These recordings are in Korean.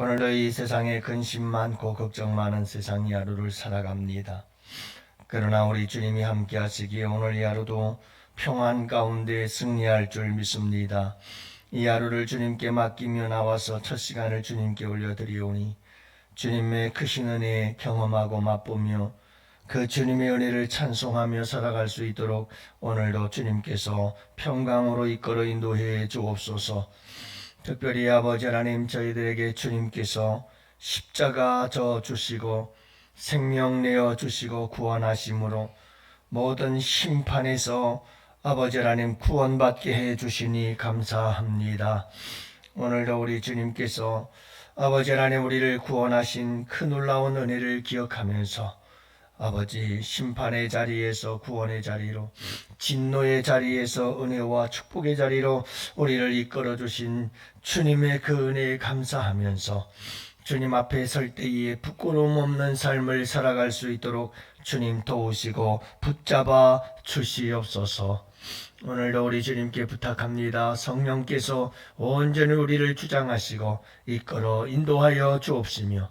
오늘도 이 세상에 근심 많고 걱정 많은 세상 이 하루를 살아갑니다. 그러나 우리 주님이 함께 하시기에 오늘 이 하루도 평안 가운데 승리할 줄 믿습니다. 이 하루를 주님께 맡기며 나와서 첫 시간을 주님께 올려드리오니 주님의 크신 은혜 경험하고 맛보며 그 주님의 은혜를 찬송하며 살아갈 수 있도록 오늘도 주님께서 평강으로 이끌어 인도해 주옵소서. 특별히 아버지 하나님, 저희들에게 주님께서 십자가 져 주시고 생명 내어 주시고 구원하심으로 모든 심판에서 아버지 하나님 구원받게 해 주시니 감사합니다. 오늘도 우리 주님께서 아버지 하나님 우리를 구원하신 그 놀라운 은혜를 기억하면서 아버지 심판의 자리에서 구원의 자리로, 진노의 자리에서 은혜와 축복의 자리로 우리를 이끌어 주신 주님의 그 은혜에 감사하면서 주님 앞에 설 때에 부끄러움 없는 삶을 살아갈 수 있도록 주님 도우시고 붙잡아 주시옵소서. 오늘도 우리 주님께 부탁합니다. 성령께서 온전히 우리를 주장하시고 이끌어 인도하여 주옵시며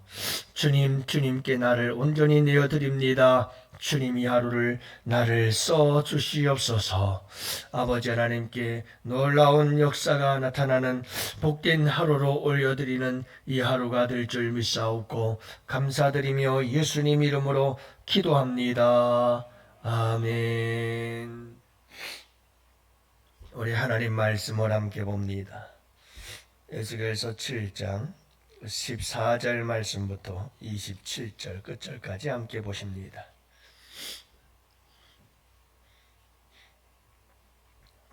주님께 나를 온전히 내어드립니다. 주님이 하루를 나를 써 주시옵소서. 아버지 하나님께 놀라운 역사가 나타나는 복된 하루로 올려드리는 이 하루가 될 줄 믿사옵고 감사드리며 예수님 이름으로 기도합니다. 아멘. 우리 하나님 말씀을 함께 봅니다. 에스겔서 7장 14절 말씀부터 27절 끝절까지 함께 보십니다.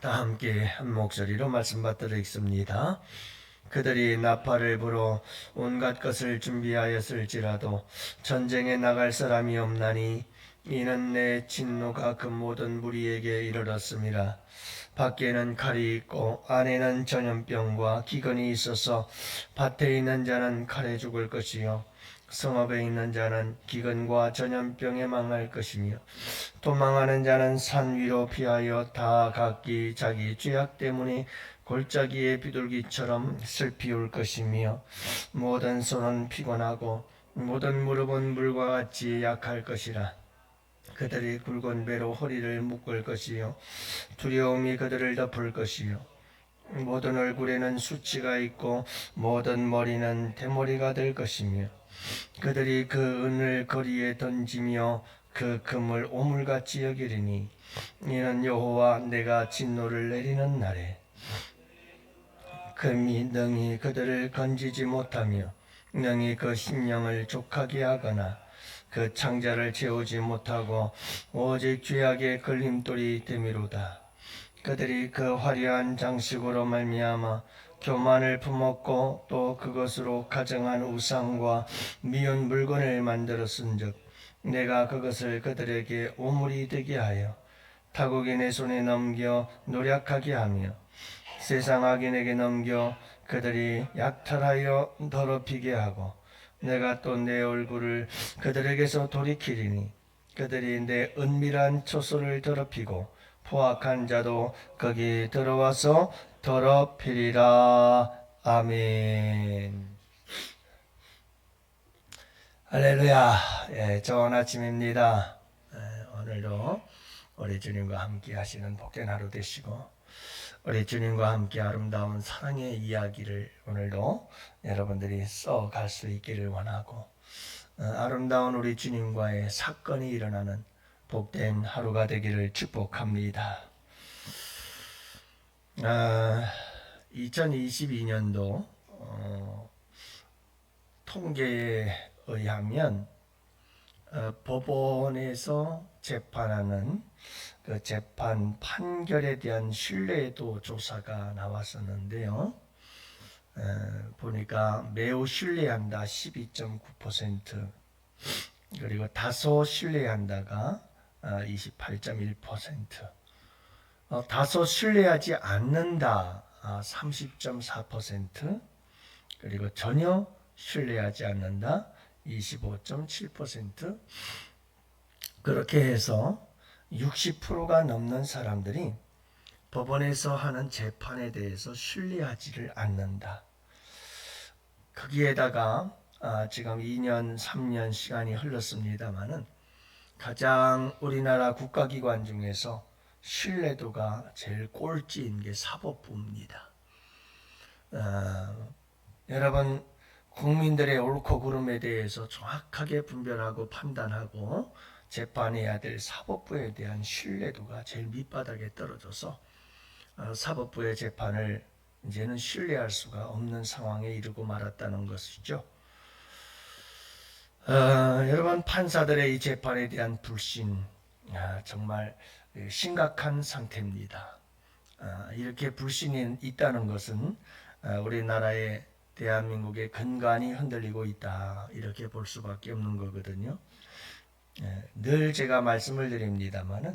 다 함께 한 목소리로 말씀 받들어 읽습니다. 그들이 나팔을 불어 온갖 것을 준비하였을지라도 전쟁에 나갈 사람이 없나니 이는 내 진노가 그 모든 무리에게 이르렀음이라. 밖에는 칼이 있고 안에는 전염병과 기근이 있어서 밭에 있는 자는 칼에 죽을 것이요 성읍에 있는 자는 기근과 전염병에 망할 것이며 도망하는 자는 산 위로 피하여 다 각기 자기 죄악 때문에 골짜기의 비둘기처럼 슬피 울 것이며 모든 손은 피곤하고 모든 무릎은 물과 같이 약할 것이라. 그들이 굵은 배로 허리를 묶을 것이요 두려움이 그들을 덮을 것이요 모든 얼굴에는 수치가 있고 모든 머리는 대머리가 될 것이며 그들이 그 은을 거리에 던지며 그 금을 오물같이 여기리니 이는 여호와 내가 진노를 내리는 날에 금이 능히 그들을 건지지 못하며 능히 그 심령을 족하게 하거나 그 창자를 채우지 못하고 오직 죄악의 걸림돌이 되미로다. 그들이 그 화려한 장식으로 말미암아 교만을 품었고 또 그것으로 가정한 우상과 미운 물건을 만들었은즉 내가 그것을 그들에게 오물이 되게 하여 타국인의 손에 넘겨 노략하게 하며 세상 악인에게 넘겨 그들이 약탈하여 더럽히게 하고 내가 또 내 얼굴을 그들에게서 돌이키리니 그들이 내 은밀한 처소를 더럽히고 포악한 자도 거기 들어와서 더럽히리라. 아멘. 할렐루야. 좋은 아침입니다. 오늘도 우리 주님과 함께 하시는 복된 하루 되시고 우리 주님과 함께 아름다운 사랑의 이야기를 오늘도 여러분들이 써갈 수 있기를 원하고 아름다운 우리 주님과의 사건이 일어나는 복된 하루가 되기를 축복합니다. 2022년도 통계에 의하면 법원에서 재판하는 그 재판 판결에 대한 신뢰도 조사가 나왔었는데요. 보니까 매우 신뢰한다 12.9%, 그리고 다소 신뢰한다가 28.1%, 다소 신뢰하지 않는다 30.4%, 그리고 전혀 신뢰하지 않는다 25.7%. 그렇게 해서 60%가 넘는 사람들이 법원에서 하는 재판에 대해서 신뢰하지를 않는다. 거기에다가 지금 2년, 3년 시간이 흘렀습니다마는 가장 우리나라 국가기관 중에서 신뢰도가 제일 꼴찌인 게 사법부입니다. 여러분, 국민들의 옳고 그름에 대해서 정확하게 분별하고 판단하고 재판해야 될 사법부에 대한 신뢰도가 제일 밑바닥에 떨어져서 사법부의 재판을 이제는 신뢰할 수가 없는 상황에 이르고 말았다는 것이죠. 여러분, 판사들의 이 재판에 대한 불신 정말 심각한 상태입니다. 이렇게 불신이 있다는 것은 우리나라의 대한민국의 근간이 흔들리고 있다, 이렇게 볼 수밖에 없는 거거든요. 늘 제가 말씀을 드립니다마는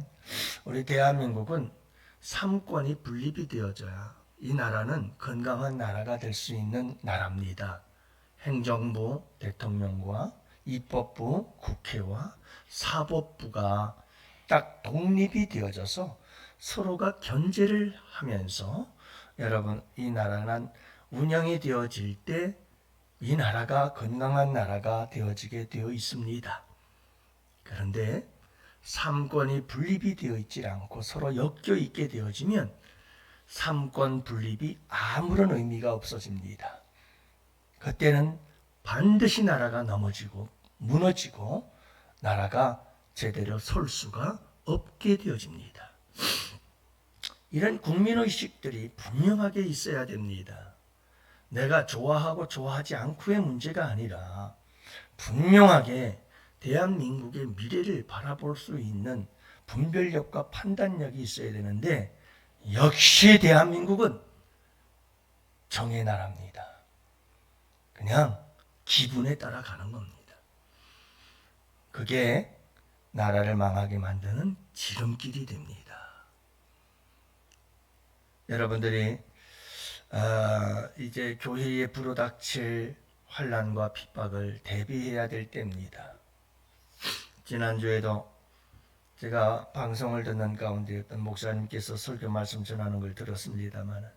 우리 대한민국은 삼권이 분립이 되어져야 이 나라는 건강한 나라가 될 수 있는 나라입니다. 행정부, 대통령과 입법부, 국회와 사법부가 딱 독립이 되어져서 서로가 견제를 하면서 여러분, 이 나라는 운영이 되어질 때 이 나라가 건강한 나라가 되어지게 되어 있습니다. 그런데 삼권이 분립이 되어 있지 않고 서로 엮여 있게 되어지면 삼권 분립이 아무런 의미가 없어집니다. 그때는 반드시 나라가 넘어지고 무너지고 나라가 제대로 설 수가 없게 되어집니다. 이런 국민의식들이 분명하게 있어야 됩니다. 내가 좋아하고 좋아하지 않고의 문제가 아니라 분명하게 대한민국의 미래를 바라볼 수 있는 분별력과 판단력이 있어야 되는데 역시 대한민국은 정의 나라입니다. 그냥 기분에 따라가는 겁니다. 그게 나라를 망하게 만드는 지름길이 됩니다. 여러분들이 이제 교회에 불어닥칠 환난과 핍박을 대비해야 될 때입니다. 지난주에도 제가 방송을 듣는 가운데 어떤 목사님께서 설교 말씀 전하는 걸 들었습니다만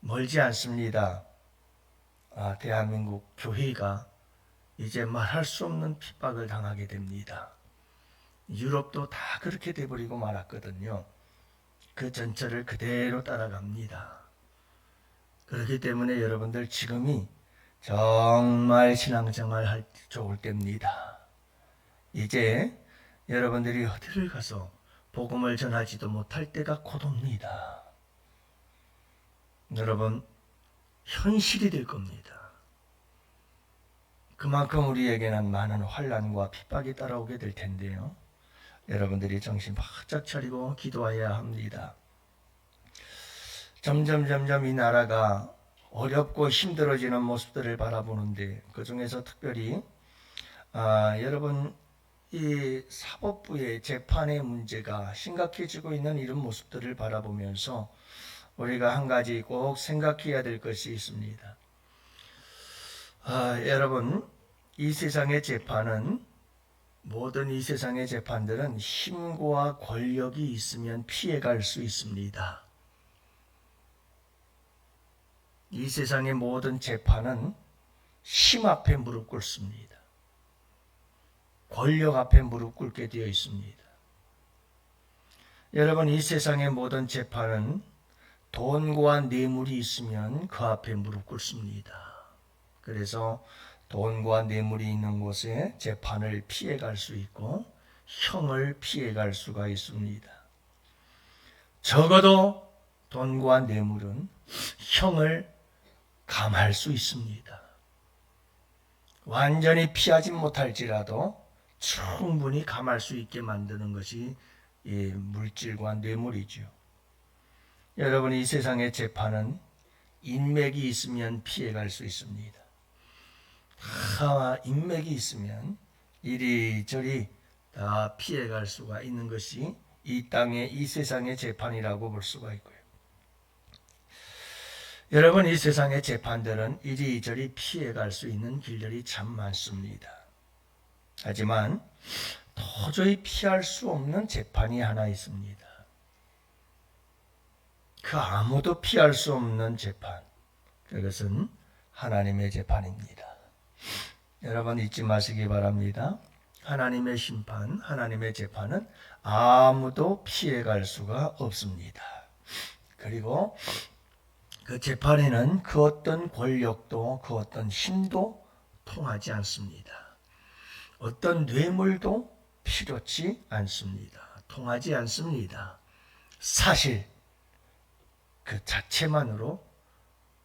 멀지 않습니다. 대한민국 교회가 이제 말할 수 없는 핍박을 당하게 됩니다. 유럽도 다 그렇게 돼버리고 말았거든요. 그 전철을 그대로 따라갑니다. 그렇기 때문에 여러분들 지금이 정말 신앙생활 할 좋을 때입니다. 이제 여러분들이 어디를 가서 복음을 전하지도 못할 때가 곧 옵니다. 여러분, 현실이 될 겁니다. 그만큼 우리에게는 많은 환난과 핍박이 따라오게 될 텐데요. 여러분들이 정신 바짝 차리고 기도해야 합니다. 점점 이 나라가 어렵고 힘들어지는 모습들을 바라보는데 그 중에서 특별히 여러분, 이 사법부의 재판의 문제가 심각해지고 있는 이런 모습들을 바라보면서 우리가 한 가지 꼭 생각해야 될 것이 있습니다. 여러분, 이 세상의 재판은 모든 이 세상의 재판들은 힘과 권력이 있으면 피해갈 수 있습니다. 이 세상의 모든 재판은 힘 앞에 무릎 꿇습니다. 권력 앞에 무릎 꿇게 되어 있습니다. 여러분, 이 세상의 모든 재판은 돈과 뇌물이 있으면 그 앞에 무릎 꿇습니다. 그래서 돈과 뇌물이 있는 곳에 재판을 피해갈 수 있고 형을 피해갈 수가 있습니다. 적어도 돈과 뇌물은 형을 감할 수 있습니다. 완전히 피하지 못할지라도 충분히 감할 수 있게 만드는 것이 이 물질과 뇌물이죠. 여러분, 이 세상의 재판은 인맥이 있으면 피해갈 수 있습니다. 인맥이 있으면 이리저리 다 피해갈 수가 있는 것이 이 땅의 이 세상의 재판이라고 볼 수가 있고요. 여러분, 이 세상의 재판들은 이리저리 피해갈 수 있는 길들이 참 많습니다. 하지만 도저히 피할 수 없는 재판이 하나 있습니다. 그 아무도 피할 수 없는 재판, 그것은 하나님의 재판입니다. 여러분 잊지 마시기 바랍니다. 하나님의 심판, 하나님의 재판은 아무도 피해갈 수가 없습니다. 그리고 그 재판에는 그 어떤 권력도 그 어떤 힘도 통하지 않습니다. 어떤 뇌물도 필요치 않습니다. 통하지 않습니다. 사실 그 자체만으로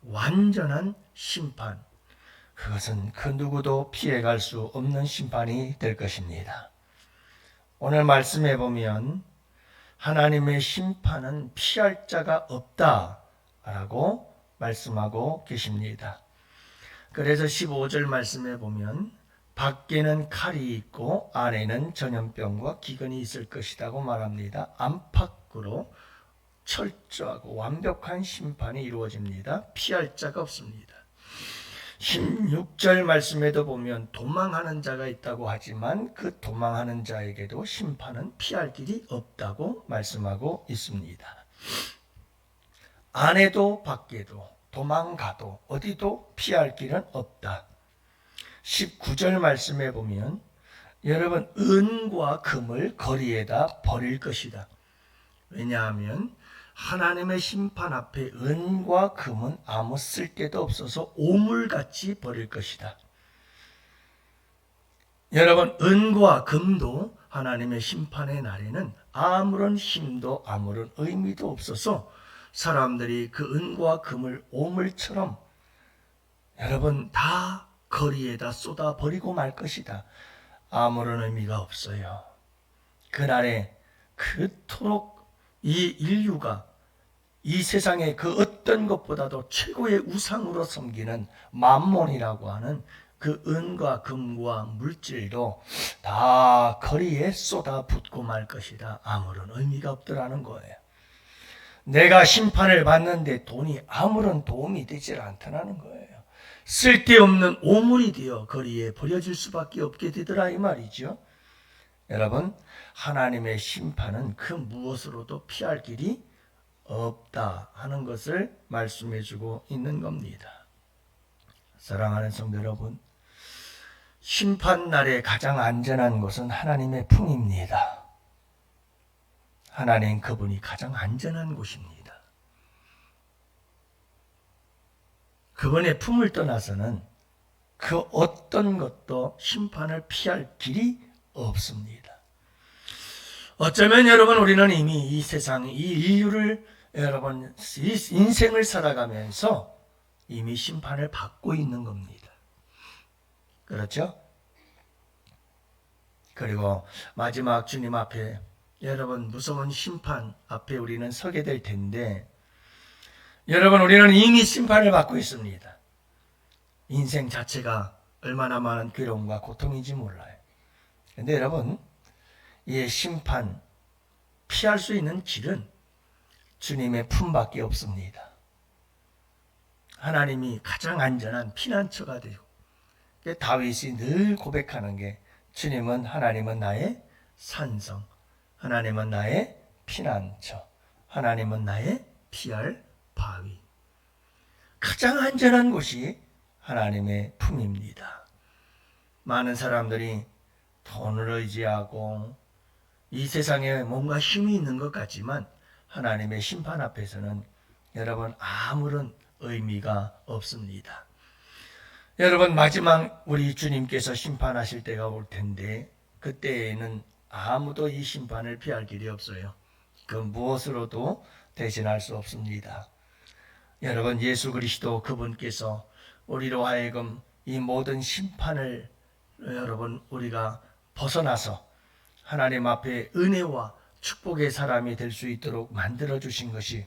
완전한 심판, 그것은 그 누구도 피해갈 수 없는 심판이 될 것입니다. 오늘 말씀해 보면 하나님의 심판은 피할 자가 없다라고 말씀하고 계십니다. 그래서 15절 말씀해 보면 밖에는 칼이 있고 안에는 전염병과 기근이 있을 것이라고 말합니다. 안팎으로 철저하고 완벽한 심판이 이루어집니다. 피할 자가 없습니다. 16절 말씀에도 보면 도망하는 자가 있다고 하지만 그 도망하는 자에게도 심판은 피할 길이 없다고 말씀하고 있습니다. 안에도 밖에도 도망가도 어디도 피할 길은 없다. 19절 말씀에 보면 여러분 은과 금을 거리에다 버릴 것이다. 왜냐하면 하나님의 심판 앞에 은과 금은 아무 쓸데도 없어서 오물같이 버릴 것이다. 여러분 은과 금도 하나님의 심판의 날에는 아무런 힘도 아무런 의미도 없어서 사람들이 그 은과 금을 오물처럼 여러분 다 거리에다 쏟아 버리고 말 것이다. 아무런 의미가 없어요. 그날에 그토록 이 인류가 이 세상의 그 어떤 것보다도 최고의 우상으로 섬기는 맘몬이라고 하는 그 은과 금과 물질도 다 거리에 쏟아붓고 말 것이다. 아무런 의미가 없더라는 거예요. 내가 심판을 받는데 돈이 아무런 도움이 되질 않더라는 거예요. 쓸데없는 오물이 되어 거리에 버려질 수밖에 없게 되더라 이 말이죠. 여러분 하나님의 심판은 그 무엇으로도 피할 길이 없다 하는 것을 말씀해 주고 있는 겁니다. 사랑하는 성도 여러분, 심판날에 가장 안전한 곳은 하나님의 품입니다. 하나님 그분이 가장 안전한 곳입니다. 그분의 품을 떠나서는 그 어떤 것도 심판을 피할 길이 없습니다. 어쩌면 여러분 우리는 이미 이 세상, 이 인류를 여러분 이 인생을 살아가면서 이미 심판을 받고 있는 겁니다. 그렇죠? 그리고 마지막 주님 앞에 여러분 무서운 심판 앞에 우리는 서게 될 텐데 여러분 우리는 이미 심판을 받고 있습니다. 인생 자체가 얼마나 많은 괴로움과 고통인지 몰라요. 그런데 여러분 이 심판 피할 수 있는 길은 주님의 품밖에 없습니다. 하나님이 가장 안전한 피난처가 되고 다윗이 늘 고백하는 게 주님은 하나님은 나의 산성, 하나님은 나의 피난처, 하나님은 나의 피할 바위. 가장 안전한 곳이 하나님의 품입니다. 많은 사람들이 돈을 의지하고 이 세상에 뭔가 힘이 있는 것 같지만 하나님의 심판 앞에서는 여러분 아무런 의미가 없습니다. 여러분 마지막 우리 주님께서 심판하실 때가 올 텐데 그때에는 아무도 이 심판을 피할 길이 없어요. 그 무엇으로도 대신할 수 없습니다. 여러분 예수 그리스도 그분께서 우리로 하여금 이 모든 심판을 여러분 우리가 벗어나서 하나님 앞에 은혜와 축복의 사람이 될 수 있도록 만들어 주신 것이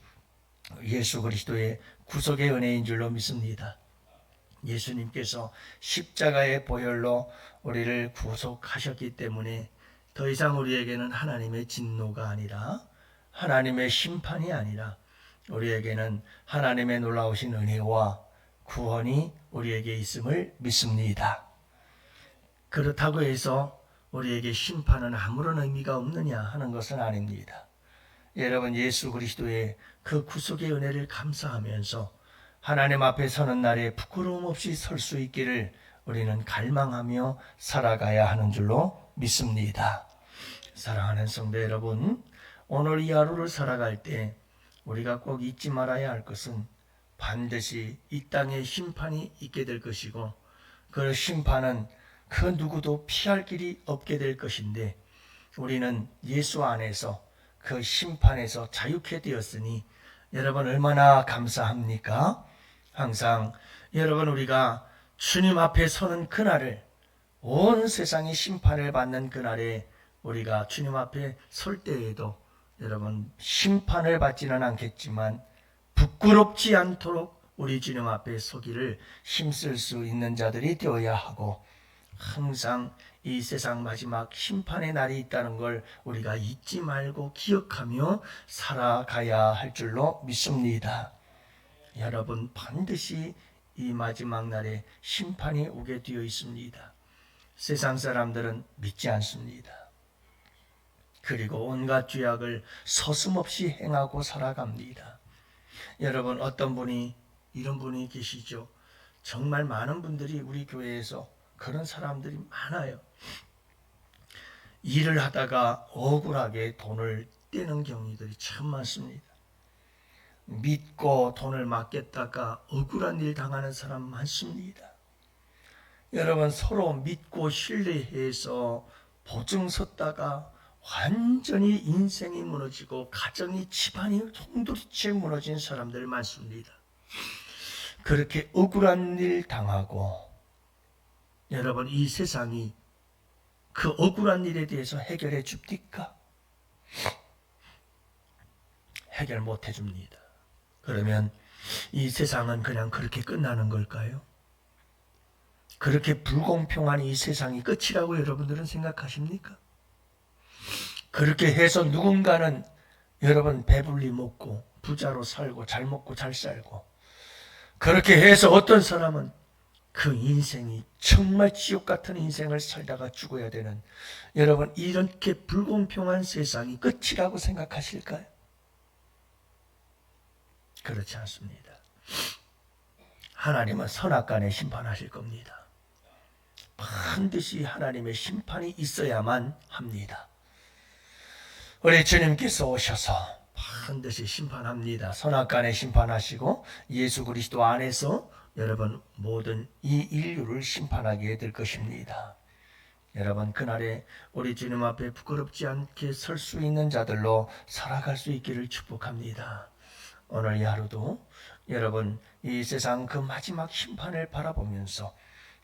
예수 그리스도의 구속의 은혜인 줄로 믿습니다. 예수님께서 십자가의 보혈로 우리를 구속하셨기 때문에 더 이상 우리에게는 하나님의 진노가 아니라 하나님의 심판이 아니라 우리에게는 하나님의 놀라우신 은혜와 구원이 우리에게 있음을 믿습니다. 그렇다고 해서 우리에게 심판은 아무런 의미가 없느냐 하는 것은 아닙니다. 여러분 예수 그리스도의 그 구속의 은혜를 감사하면서 하나님 앞에 서는 날에 부끄러움 없이 설 수 있기를 우리는 갈망하며 살아가야 하는 줄로 믿습니다. 사랑하는 성도 여러분, 오늘 이 하루를 살아갈 때 우리가 꼭 잊지 말아야 할 것은 반드시 이 땅에 심판이 있게 될 것이고, 그 심판은 그 누구도 피할 길이 없게 될 것인데, 우리는 예수 안에서 그 심판에서 자유케 되었으니 여러분 얼마나 감사합니까? 항상 여러분, 우리가 주님 앞에 서는 그날을, 온 세상이 심판을 받는 그날에 우리가 주님 앞에 설 때에도 여러분 심판을 받지는 않겠지만 부끄럽지 않도록 우리 주님 앞에 서기를 힘쓸 수 있는 자들이 되어야 하고, 항상 이 세상 마지막 심판의 날이 있다는 걸 우리가 잊지 말고 기억하며 살아가야 할 줄로 믿습니다. 여러분, 반드시 이 마지막 날에 심판이 오게 되어 있습니다. 세상 사람들은 믿지 않습니다. 그리고 온갖 죄악을 서슴없이 행하고 살아갑니다. 여러분, 어떤 분이, 이런 분이 계시죠. 정말 많은 분들이 우리 교회에서 그런 사람들이 많아요. 일을 하다가 억울하게 돈을 떼는 경우들이 참 많습니다. 믿고 돈을 맡겼다가 억울한 일 당하는 사람 많습니다. 여러분, 서로 믿고 신뢰해서 보증 섰다가 완전히 인생이 무너지고 가정이, 집안이 송두리째 무너진 사람들 많습니다. 그렇게 억울한 일 당하고, 여러분, 이 세상이 그 억울한 일에 대해서 해결해 줍니까? 해결 못 해줍니다. 그러면 이 세상은 그냥 그렇게 끝나는 걸까요? 그렇게 불공평한 이 세상이 끝이라고 여러분들은 생각하십니까? 그렇게 해서 누군가는 여러분 배불리 먹고 부자로 살고 잘 먹고 잘 살고, 그렇게 해서 어떤 사람은 그 인생이 정말 지옥 같은 인생을 살다가 죽어야 되는, 여러분, 이렇게 불공평한 세상이 끝이라고 생각하실까요? 그렇지 않습니다. 하나님은 선악간에 심판하실 겁니다. 반드시 하나님의 심판이 있어야만 합니다. 우리 주님께서 오셔서 반드시 심판합니다. 선악간에 심판하시고 예수 그리스도 안에서 여러분 모든 이 인류를 심판하게 될 것입니다. 여러분, 그날에 우리 주님 앞에 부끄럽지 않게 설 수 있는 자들로 살아갈 수 있기를 축복합니다. 오늘 이 하루도 여러분 이 세상 그 마지막 심판을 바라보면서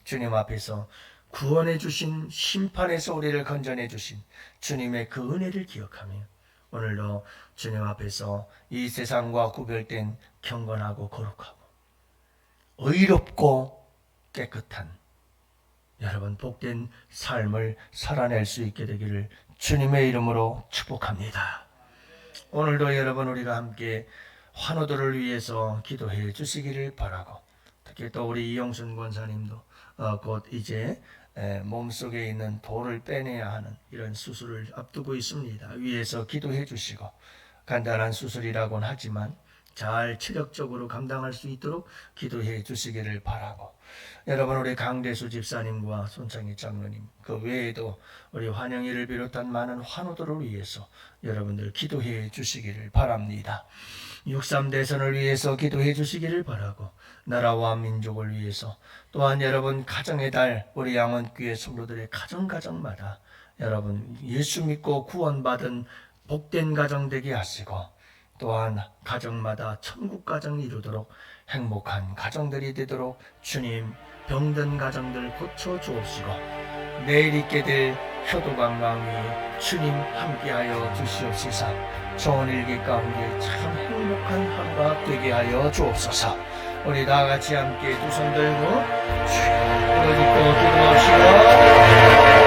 주님 앞에서 구원해 주신, 심판에서 우리를 건져내 주신 주님의 그 은혜를 기억하며 오늘도 주님 앞에서 이 세상과 구별된 경건하고 거룩하고 의롭고 깨끗한 여러분 복된 삶을 살아낼 수 있게 되기를 주님의 이름으로 축복합니다. 오늘도 여러분 우리가 함께 환우들을 위해서 기도해 주시기를 바라고, 특히 또 우리 이영순 권사님도 곧 이제 몸속에 있는 돌을 빼내야 하는 이런 수술을 앞두고 있습니다. 위에서 기도해 주시고, 간단한 수술이라고는 하지만 잘 체력적으로 감당할 수 있도록 기도해 주시기를 바라고, 여러분 우리 강대수 집사님과 손창희 장로님, 그 외에도 우리 환영이를 비롯한 많은 환우들을 위해서 여러분들 기도해 주시기를 바랍니다. 6.3 대선을 위해서 기도해 주시기를 바라고, 나라와 민족을 위해서, 또한 여러분 가정의 달 우리 양원교회 성도들의 가정마다 여러분 예수 믿고 구원받은 복된 가정 되게 하시고, 또한 가정마다 천국 가정이 이루도록 행복한 가정들이 되도록 주님 병든 가정들 고쳐 주옵시고, 내일 있게 될 효도관광 위에 주님 함께하여 주시옵시사. 좋은 일기 가운데 참 행복한 하루가 되게 하여 주옵소서. 우리 다 같이 함께 두 손 들고 주여 믿고 기도합시다.